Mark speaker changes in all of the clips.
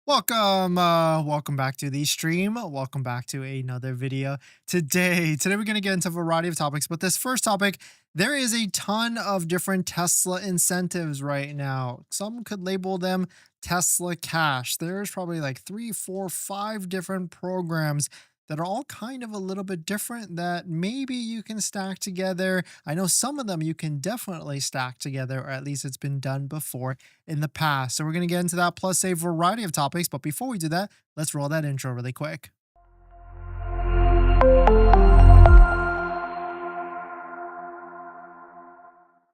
Speaker 1: Welcome back to the stream. Welcome back to another video. Today we're going to get into a variety of topics, but this first topic, there is a ton of different Tesla incentives right now. Some could label them Tesla Cash. There's probably like three, four, five different programs that are all kind of a little bit different that maybe you can stack together. I know some of them you can definitely stack together, or at least it's been done before in the past. So we're going to get into that plus a variety of topics. But before we do that, let's roll that intro really quick.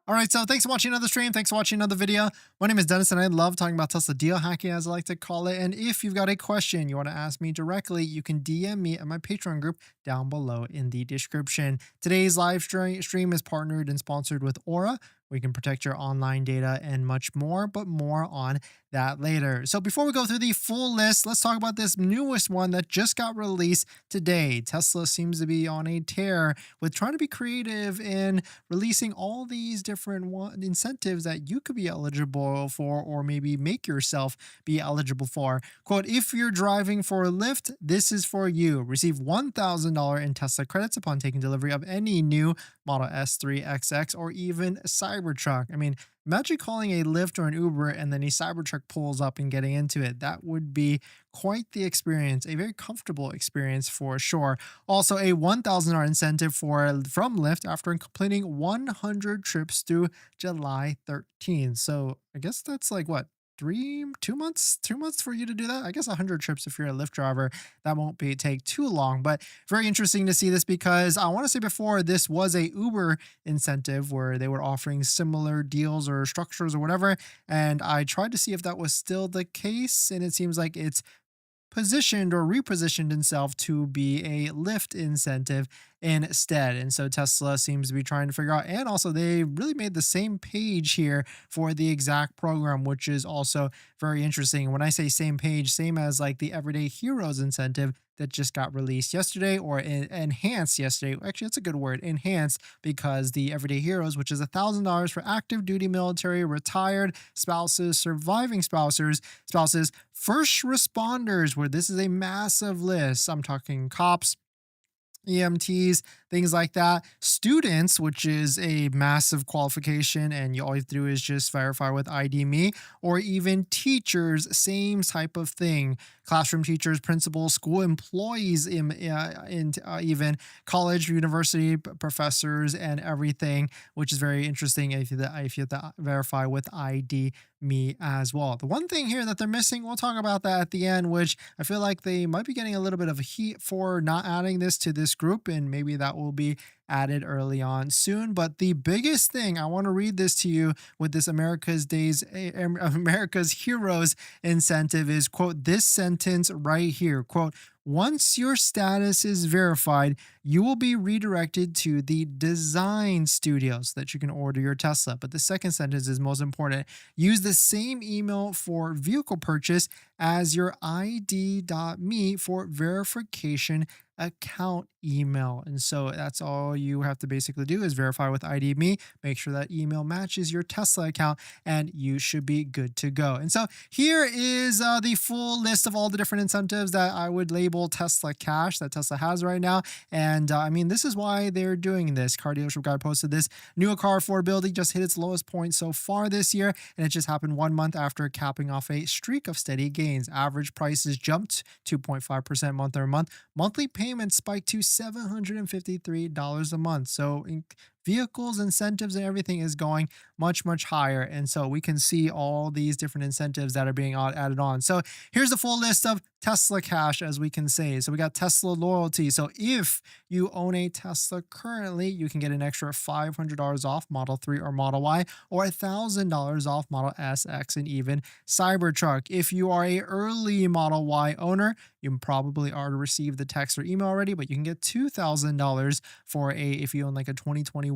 Speaker 1: All right, so thanks for watching another stream. Thanks for watching another video. My name is Dennis, and I love talking about Tesla deal hacking, as I like to call it. And if you've got a question you want to ask me directly, you can DM me at my Patreon group down below in the description. Today's live stream is partnered and sponsored with Aura. We can protect your online data and much more, but more on that later. So before we go through the full list, let's talk about this newest one that just got released today. Tesla seems to be on a tear with trying to be creative in releasing all these different incentives that you could be eligible for, or maybe make yourself be eligible for. Quote, if you're driving for Lyft, this is for you. Receive $1,000 in Tesla credits upon taking delivery of any new Model S3 XX or even Cybertruck. I mean, imagine calling a Lyft or an Uber and then a Cybertruck pulls up and getting into it. That would be quite the experience, a very comfortable experience for sure. Also, a $1,000 incentive from Lyft after completing 100 trips through July 13th. So I guess that's like what? 2 months for you to do that. I guess 100 trips if you're a Lyft driver, that won't take too long. But very interesting to see this, because I want to say before, this was a Uber incentive where they were offering similar deals or structures or whatever, and I tried to see if that was still the case, and it seems like it's positioned or repositioned itself to be a Lyft incentive instead. And so Tesla seems to be trying to figure out, and also they really made the same page here for the exact program, which is also very interesting. When I say same page, same as like the Everyday Heroes incentive that just got released yesterday, or enhanced yesterday. Actually, that's a good word, enhanced, because the Everyday Heroes, which is $1,000 for active duty military, retired spouses, surviving spouses, first responders, where this is a massive list. I'm talking cops, EMTs, things like that. Students, which is a massive qualification, and all you have to do is just verify with ID Me, or even teachers, same type of thing. Classroom teachers, principals, school employees, even college, university professors, and everything, which is very interesting if you have to verify with ID Me as well. The one thing here that they're missing, we'll talk about that at the end, which I feel like they might be getting a little bit of heat for not adding this to this group, and maybe that will be added early on soon. But the biggest thing, I want to read this to you with this America's Heroes incentive is, quote, this sentence right here, quote, once your status is verified, you will be redirected to the design studio so that you can order your Tesla. But the second sentence is most important. Use the same email for vehicle purchase as your ID.me for verification account email. And so that's all you have to basically do is verify with ID Me, make sure that email matches your Tesla account, and you should be good to go. And so here is the full list of all the different incentives that I would label Tesla Cash that Tesla has right now. And I mean, this is why they're doing this. Car dealership guy posted this. New car affordability just hit its lowest point so far this year, and it just happened 1 month after capping off a streak of steady gains. Average prices jumped 2.5% month over month. Monthly payments spiked to $753 a month. So vehicles, incentives, and everything is going much, much higher. And so we can see all these different incentives that are being added on. So here's the full list of Tesla Cash, as we can say. So we got Tesla Loyalty. So if you own a Tesla currently, you can get an extra $500 off Model 3 or Model Y, or $1,000 off Model S, X, and even Cybertruck. If you are a early Model Y owner, you probably already received the text or email already, but you can get $2,000 for if you own like a 2021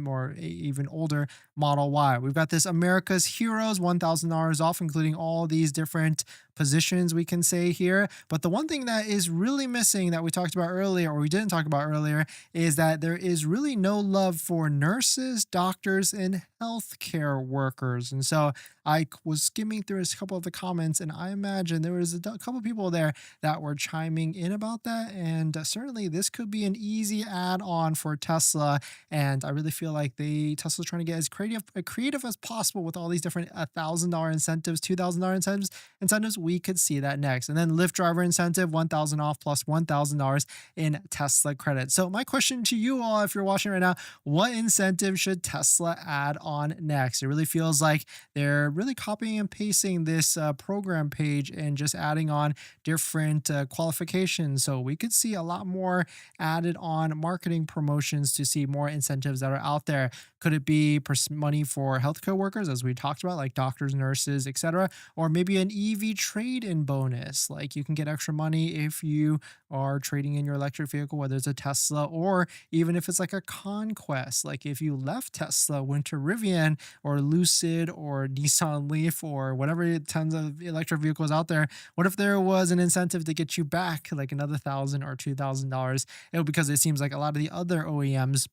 Speaker 1: or even older Model Y. We've got this America's Heroes, $1,000 off, including all these different positions we can say here. But the one thing that is really missing that we talked about earlier, or we didn't talk about earlier, is that there is really no love for nurses, doctors, and healthcare workers. And so I was skimming through a couple of the comments, and I imagine there was a couple of people there that were chiming in about that. And certainly this could be an easy add-on for Tesla. And I really feel like Tesla's trying to get as creative as possible with all these different $1,000 incentives, $2,000 incentives. We could see that next. And then Lyft driver incentive, 1,000 off plus $1,000 in Tesla credit. So my question to you all, if you're watching right now, what incentive should Tesla add on next? It really feels like they're really copying and pasting this program page and just adding on different qualifications. So we could see a lot more added on marketing promotions to see more incentives that are out there. Could it be money for healthcare workers, as we talked about, like doctors, nurses, etc., or maybe an EV trade-in bonus? Like you can get extra money if you are trading in your electric vehicle, whether it's a Tesla or even if it's like a conquest. Like if you left Tesla, went to Rivian or Lucid or Nissan Leaf or whatever tons of electric vehicles out there, what if there was an incentive to get you back like another $1,000 or $2,000? Because it seems like a lot of the other OEMs,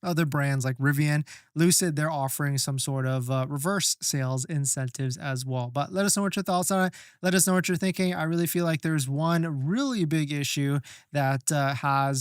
Speaker 1: other brands like Rivian, Lucid, they're offering some sort of reverse sales incentives as well. But let us know what your thoughts are. Let us know what you're thinking. I really feel like there's one really big issue that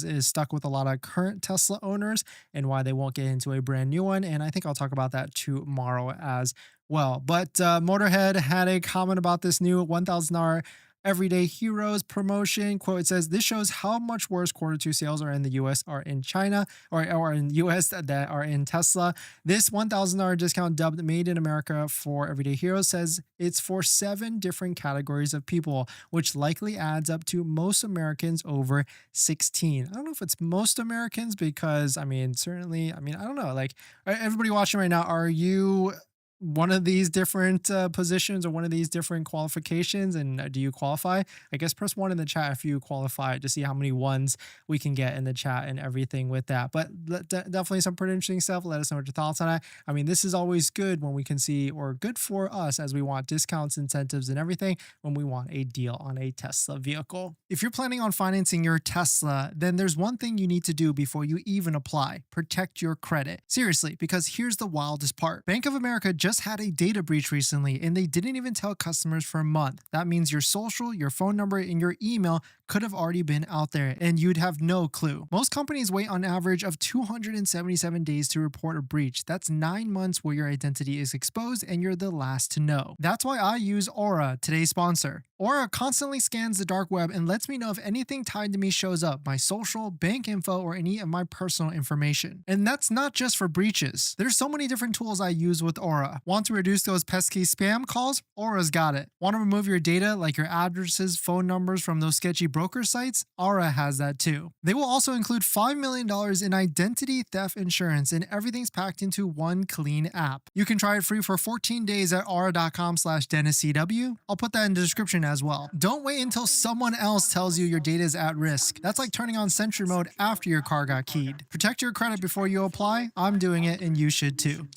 Speaker 1: is stuck with a lot of current Tesla owners and why they won't get into a brand new one. And I think I'll talk about that tomorrow as well. But Motorhead had a comment about this new $1,000 Everyday Heroes promotion. Quote, it says, this shows how much worse Q2 sales are in the US are in China, or in US that are in Tesla. This $1,000 discount dubbed Made in America for Everyday Heroes says it's for 7 different categories of people, which likely adds up to most Americans over 16. I don't know if it's most Americans because, I mean, certainly, I mean, I don't know. Like, everybody watching right now, are you one of these different positions or one of these different qualifications, and do you qualify? I guess press 1 in the chat if you qualify to see how many ones we can get in the chat and everything with that. But definitely some pretty interesting stuff. Let us know what your thoughts on it. I mean, this is always good when we can see, or good for us as we want discounts, incentives, and everything when we want a deal on a Tesla vehicle. If you're planning on financing your Tesla, then there's one thing you need to do before you even apply: protect your credit. Seriously, because here's the wildest part. Bank of America just had a data breach recently, and they didn't even tell customers for a month. That means your social, your phone number, and your email could have already been out there, and you'd have no clue. Most companies wait on average of 277 days to report a breach. That's 9 months where your identity is exposed and you're the last to know. That's why I use Aura, today's sponsor. Aura constantly scans the dark web and lets me know if anything tied to me shows up: my social, bank info, or any of my personal information. And that's not just for breaches. There's so many different tools I use with Aura. Want to reduce those pesky spam calls? Aura's got it. Want to remove your data, like your addresses, phone numbers, from those sketchy broker sites? Aura has that too. They will also include $5 million in identity theft insurance, and everything's packed into one clean app. You can try it free for 14 days at aura.com/DennisCW. I'll put that in the description as well. Don't wait until someone else tells you your data is at risk. That's like turning on Sentry mode after your car got keyed. Protect your credit before you apply. I'm doing it, and you should too.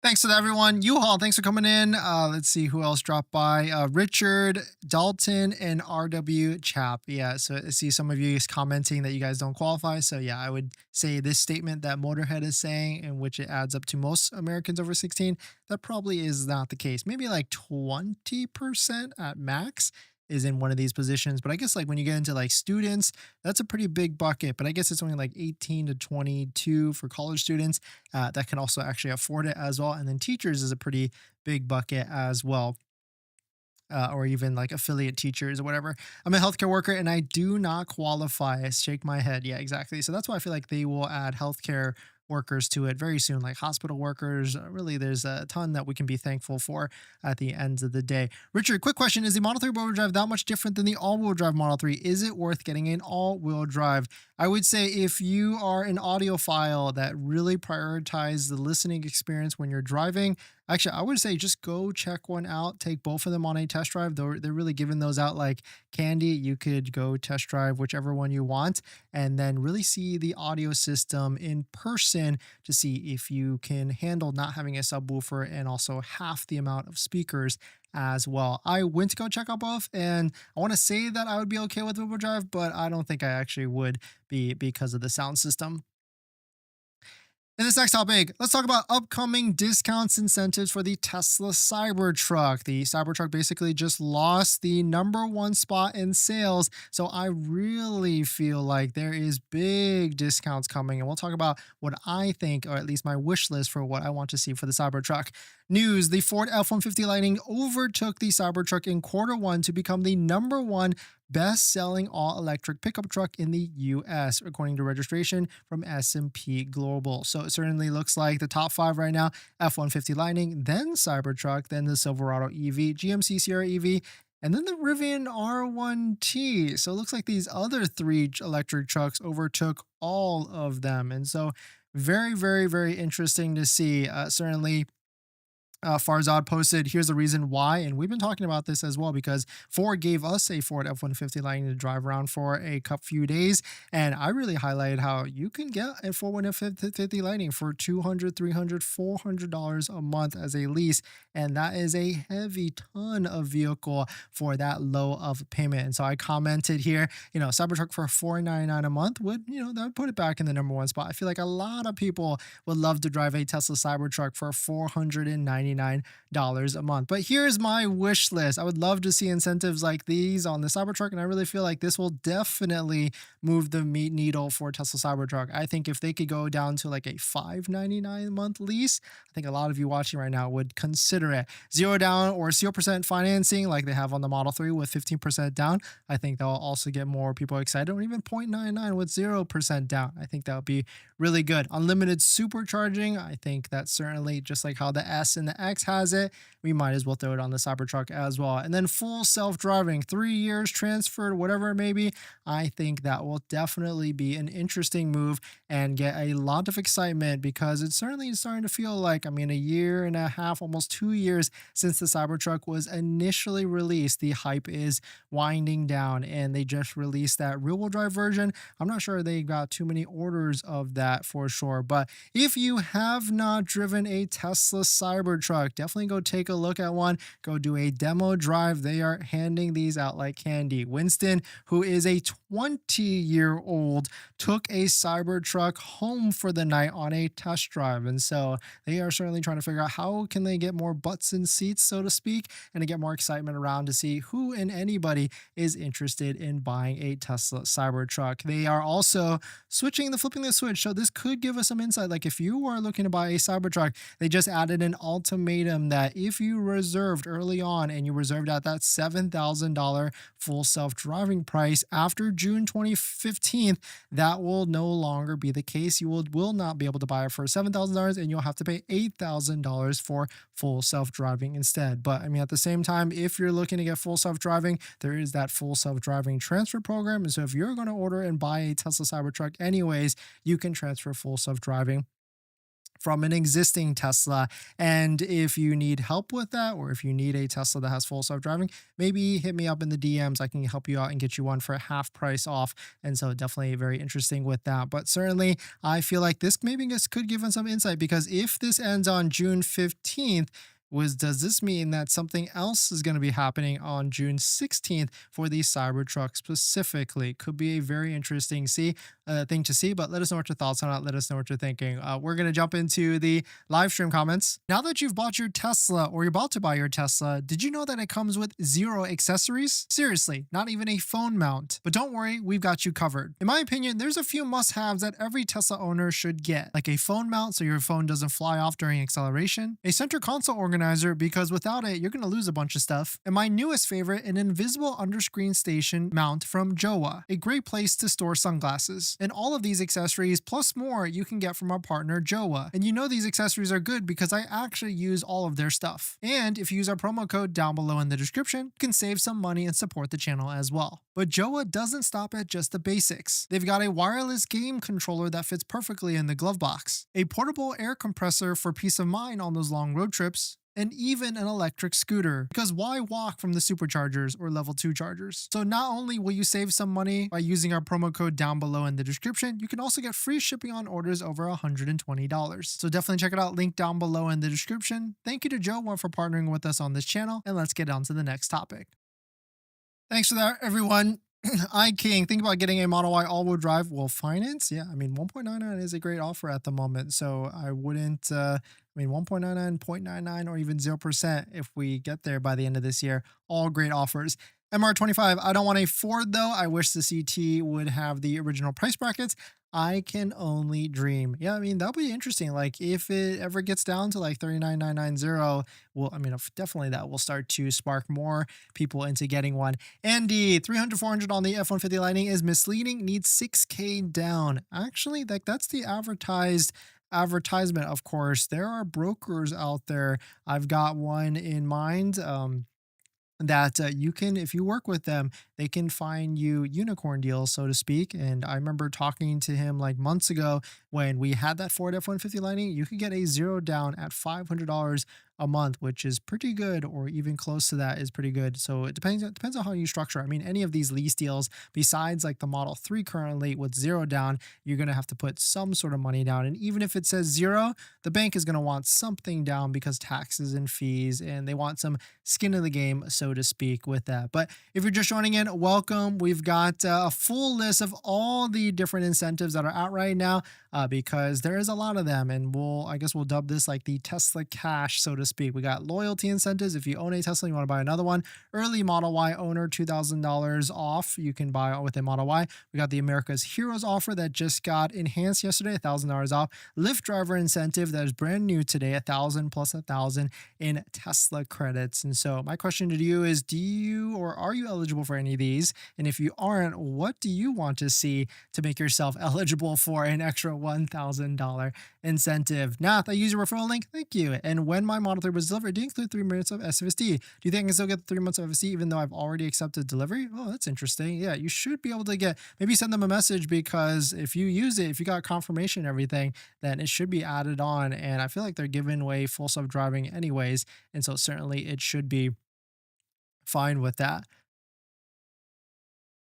Speaker 1: Thanks to everyone. U-Haul, thanks for coming in. Let's see who else dropped by. Richard, Dalton, and RW Chap. Yeah, so I see some of you commenting that you guys don't qualify. So yeah, I would say this statement that Motorhead is saying, in which it adds up to most Americans over 16, that probably is not the case. Maybe like 20% at max is in one of these positions. But I guess like when you get into like students, that's a pretty big bucket. But I guess it's only like 18 to 22 for college students that can also actually afford it as well. And then teachers is a pretty big bucket as well. Or even like affiliate teachers or whatever. I'm a healthcare worker and I do not qualify. I shake my head. Yeah, exactly. So that's why I feel like they will add healthcare workers to it very soon, like hospital workers. Really, there's a ton that we can be thankful for at the end of the day. Richard, quick question. Is the Model 3 all-wheel drive that much different than the all-wheel drive Model 3? Is it worth getting an all-wheel drive? I would say if you are an audiophile that really prioritizes the listening experience when you're driving, actually, I would say just go check one out. Take both of them on a test drive. They're really giving those out like candy. You could go test drive whichever one you want and then really see the audio system in person to see if you can handle not having a subwoofer and also half the amount of speakers as well. I went to go check out both, and I want to say that I would be okay with wheel drive, but I don't think I actually would be because of the sound system. In this next topic, let's talk about upcoming discounts incentives for the Tesla Cybertruck. The Cybertruck basically just lost the #1 spot in sales. So I really feel like there is big discounts coming. And we'll talk about what I think, or at least my wish list for what I want to see for the Cybertruck. News: the Ford F-150 Lightning overtook the Cybertruck in Q1 to become the #1 best-selling all-electric pickup truck in the US, according to registration from S&P Global. So it certainly looks like the top 5 right now: F-150 Lightning, then Cybertruck, then the Silverado EV, GMC Sierra EV, and then the Rivian R1T. So it looks like these other 3 electric trucks overtook all of them. And so very, very, very interesting to see. Certainly Farzad posted, here's the reason why. And we've been talking about this as well because Ford gave us a Ford F-150 Lightning to drive around for a few days. And I really highlighted how you can get a Ford F-150 Lightning for $200, $300, $400 a month as a lease. And that is a heavy ton of vehicle for that low of a payment. And so I commented here, Cybertruck for $499 a month would, that would put it back in the #1 spot. I feel like a lot of people would love to drive a Tesla Cybertruck for $499 a month. But here's my wish list. I would love to see incentives like these on the Cybertruck, and I really feel like this will definitely move the needle for Tesla Cybertruck. I think if they could go down to like a $599 a month lease, I think a lot of you watching right now would consider it. 0 down or 0% financing like they have on the Model 3 with 15% down. I think that'll also get more people excited, or even 0.99 with 0% down. I think that would be really good. Unlimited supercharging, I think that's certainly just like how the S and the X has it. We might as well throw it on the Cybertruck as well. And then full self-driving, 3 years transferred, whatever it may be. I think that will definitely be an interesting move and get a lot of excitement because it's certainly starting to feel like, a year and a half, almost 2 years since the Cybertruck was initially released. The hype is winding down and they just released that rear-wheel drive version. I'm not sure they got too many orders of that for sure. But if you have not driven a Tesla Cybertruck, definitely go take a look at one. Go do a demo drive. They are handing these out like candy. Winston, who is a 20-year-old, took a Cybertruck home for the night on a test drive. And so they are certainly trying to figure out how can they get more butts in seats, so to speak, and to get more excitement around to see who and anybody is interested in buying a Tesla Cybertruck. They are also flipping the switch. So this could give us some insight. Like if you are looking to buy a Cybertruck, they just added an ultimatum that if you reserved early on and you reserved at that $7,000 full self-driving price after June 2015, that will no longer be the case. You will not be able to buy it for $7,000 and you'll have to pay $8,000 for full self-driving instead. But at the same time, if you're looking to get full self-driving, there is that full self-driving transfer program. And so if you're going to order and buy a Tesla Cybertruck anyways, you can transfer full self-driving from an existing Tesla. And if you need help with that, or if you need a Tesla that has full self-driving, maybe hit me up in the DMs. I can help you out and get you one for half price off. And so definitely very interesting with that. But certainly I feel like this maybe could give us some insight, because if this ends on June 15th, does this mean that something else is going to be happening on June 16th for the Cybertruck specifically? Could be a very interesting thing to see, but let us know what your thoughts on it. Let us know what you're thinking. We're going to jump into the live stream comments. Now that you've bought your Tesla, or you're about to buy your Tesla, did you know that it comes with 0 accessories? Seriously, not even a phone mount. But don't worry, we've got you covered. In my opinion, there's a few must-haves that every Tesla owner should get, like a phone mount so your phone doesn't fly off during acceleration, a center console organizer because without it, you're going to lose a bunch of stuff, and my newest favorite, an invisible underscreen station mount from Jowa, a great place to store sunglasses. And all of these accessories plus more you can get from our partner Jowa. And these accessories are good because I actually use all of their stuff. And if you use our promo code down below in the description, you can save some money and support the channel as well. But Jowa doesn't stop at just the basics. They've got a wireless game controller that fits perfectly in the glove box, a portable air compressor for peace of mind on those long road trips, and even an electric scooter, because why walk from the superchargers or level 2 chargers? So not only will you save some money by using our promo code down below in the description, you can also get free shipping on orders over $120. So definitely check it out, link down below in the description. Thank you to Jowa for partnering with us on this channel, and let's get on to the next topic. Thanks for that, everyone. I King, think about getting a Model Y all-wheel drive. Well, finance, yeah. I mean, 1.99 is a great offer at the moment, so I wouldn't. I mean, 1.99, 0.99, or even 0% if we get there by the end of this year. All great offers. MR25. I don't want a Ford though. I wish the CT would have the original price brackets. I can only dream. Yeah, I mean that'll be interesting. Like if it ever gets down to like 39,990, well, I mean definitely that will start to spark more people into getting one. Andy, 300, 400 on the F-150 Lightning is misleading, needs 6K down. Actually, like that's the advertisement, of course. There are brokers out there. I've got one in mind. That you can, if you work with them, they can find you unicorn deals, so to speak. And I remember talking to him like months ago when we had that Ford F-150 Lightning. You could get a zero down at $500 a month, which is pretty good, or even close to that is pretty good. So it depends on how you structure. I mean, any of these lease deals, besides like the Model 3 currently with zero down, you're gonna have to put some sort of money down. And even if it says zero, the bank is gonna want something down because taxes and fees, and they want some skin in the game, so to speak, with that. But if you're just joining in, welcome. We've got a full list of all the different incentives that are out right now, because there is a lot of them, and I guess we'll dub this like the Tesla cash, so to speak. We got loyalty incentives. If you own a Tesla, you want to buy another one. Early Model Y owner, $2,000 off. You can buy with a Model Y. We got the America's Heroes offer that just got enhanced yesterday, $1,000 off. Lyft driver incentive that is brand new today, 1,000 plus 1,000 in Tesla credits. And so my question to you is, do you or are you eligible for any of these? And if you aren't, what do you want to see to make yourself eligible for an extra $1,000 incentive? Nath, I use your referral link. Thank you. And when my Model 3 was delivered, it did include 3 months of SFSD. Do you think I can still get the 3 months of FSD even though I've already accepted delivery? Oh, that's interesting. Yeah, you should be able to maybe send them a message, because if you use it, if you got confirmation and everything, then it should be added on. And I feel like they're giving away full self driving anyways. And so certainly it should be fine with that.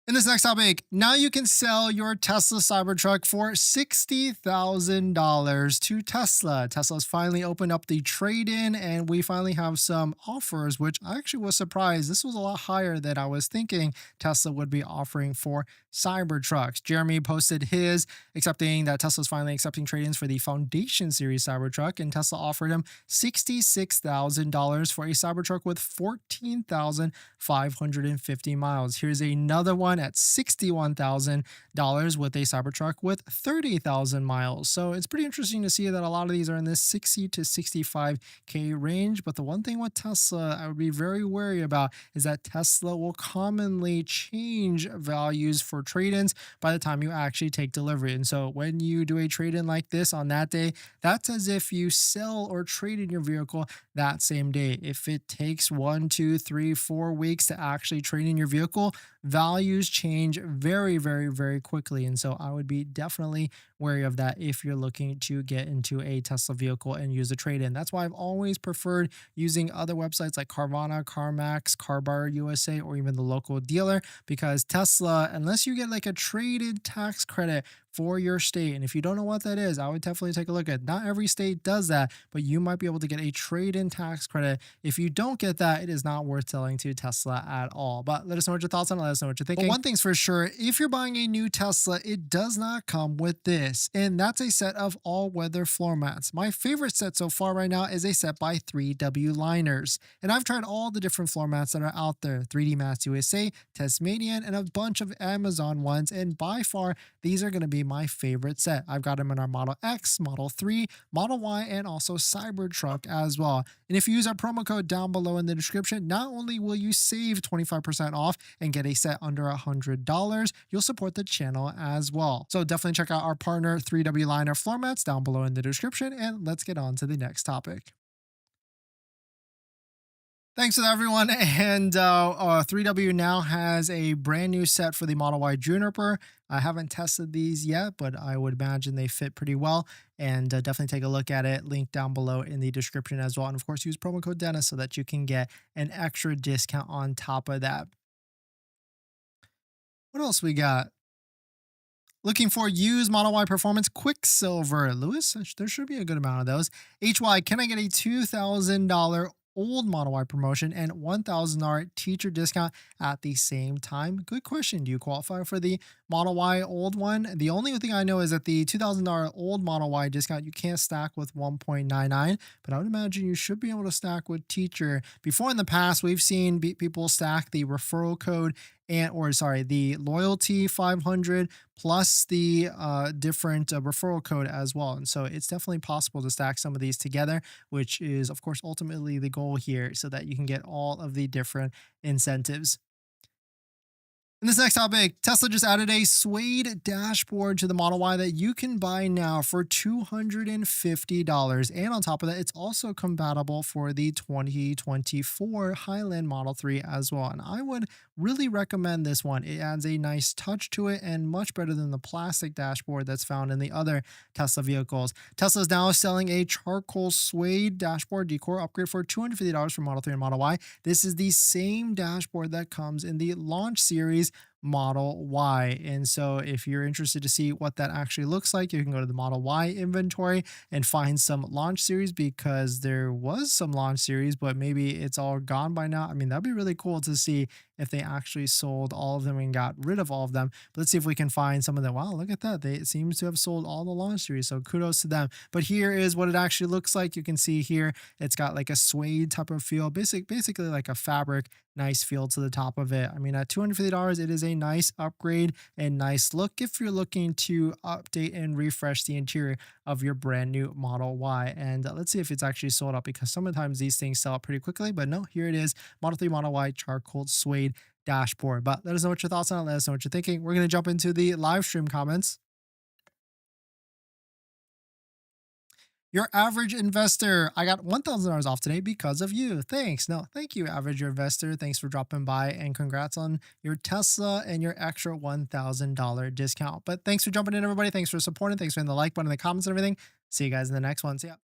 Speaker 1: In this next topic, now you can sell your Tesla Cybertruck for $60,000 to Tesla. Tesla's finally opened up the trade-in, and we finally have some offers, which I actually was surprised. This was a lot higher than I was thinking Tesla would be offering for Cybertrucks. Jeremy posted his, accepting that Tesla's finally accepting trade-ins for the Foundation Series Cybertruck, and Tesla offered him $66,000 for a Cybertruck with 14,550 miles. Here's another one at $61,000 with a Cybertruck with 30,000 miles. So it's pretty interesting to see that a lot of these are in this 60 to 65K range. But the one thing with Tesla I would be very wary about is that Tesla will commonly change values for trade-ins by the time you actually take delivery. And so when you do a trade-in like this on that day, that's as if you sell or trade in your vehicle that same day. If it takes 1, 2, 3, 4 weeks to actually trade in your vehicle, values change very, very, very quickly. And so I would be definitely wary of that if you're looking to get into a Tesla vehicle and use a trade-in. That's why I've always preferred using other websites like Carvana, CarMax, CarBar USA, or even the local dealer, because Tesla, unless you get like a trade-in tax credit for your state, and if you don't know what that is, I would definitely take a look at. Not every state does that, but you might be able to get a trade-in tax credit. If you don't get that, it is not worth selling to Tesla at all. But let us know what your thoughts on it. Let us know what you're thinking. But one thing's for sure, if you're buying a new Tesla, it does not come with this, and that's a set of all-weather floor mats. My favorite set so far right now is a set by 3W Liners, and I've tried all the different floor mats that are out there: 3D Mats USA, Tasmanian, and a bunch of Amazon ones, and by far these are going to be my favorite set. I've got them in our Model X, Model 3, Model Y, and also Cybertruck as well. And if you use our promo code down below in the description, not only will you save 25% off and get a set under $100, you'll support the channel as well. So definitely check out our partner 3W Liner floor mats down below in the description, and let's get on to the next topic. Thanks for that, everyone. And 3W now has a brand new set for the Model Y Juniper. I haven't tested these yet, but I would imagine they fit pretty well. And definitely take a look at it. Link down below in the description as well. And of course, use promo code Dennis so that you can get an extra discount on top of that. What else we got? Looking for used Model Y Performance Quicksilver. Lewis, there should be a good amount of those. HY, can I get a $2,000 old Model Y promotion and $1,000 teacher discount at the same time? Good question. Do you qualify for the Model Y old one? The only thing I know is that the $2,000 old Model Y discount you can't stack with 1.99, but I would imagine you should be able to stack with teacher. Before in the past, we've seen people stack the referral code and or sorry the loyalty 500 plus the different referral code as well, and so it's definitely possible to stack some of these together, which is of course ultimately the goal here, so that you can get all of the different incentives. In this next topic, Tesla just added a suede dashboard to the Model Y that you can buy now for $250. And on top of that, it's also compatible for the 2024 Highland Model 3 as well. And I would really recommend this one. It adds a nice touch to it and much better than the plastic dashboard that's found in the other Tesla vehicles. Tesla is now selling a charcoal suede dashboard decor upgrade for $250 for Model 3 and Model Y. This is the same dashboard that comes in the launch series Model Y. And so if you're interested to see what that actually looks like, you can go to the Model Y inventory and find some launch series, because there was some launch series, but maybe it's all gone by now. I mean, that'd be really cool to see if they actually sold all of them and got rid of all of them. But let's see if we can find some of them. Wow, look at that. They it seems to have sold all the launch series. So kudos to them. But here is what it actually looks like. You can see here, it's got like a suede type of feel, basically like a fabric, nice feel to the top of it. I mean, at $250, it is a nice upgrade and nice look if you're looking to update and refresh the interior of your brand new Model Y. And let's see if it's actually sold out, because sometimes these things sell out pretty quickly. But no, here it is, Model 3 Model Y charcoal suede dashboard. But let us know what your thoughts on it. Let us know what you're thinking. We're going to jump into the live stream comments. Your average investor, I got $1,000 off today because of you. Thanks. No, thank you, average investor. Thanks for dropping by, and congrats on your Tesla and your extra $1,000 discount. But thanks for jumping in, everybody. Thanks for supporting. Thanks for hitting the like button in the comments and everything. See you guys in the next one. See ya.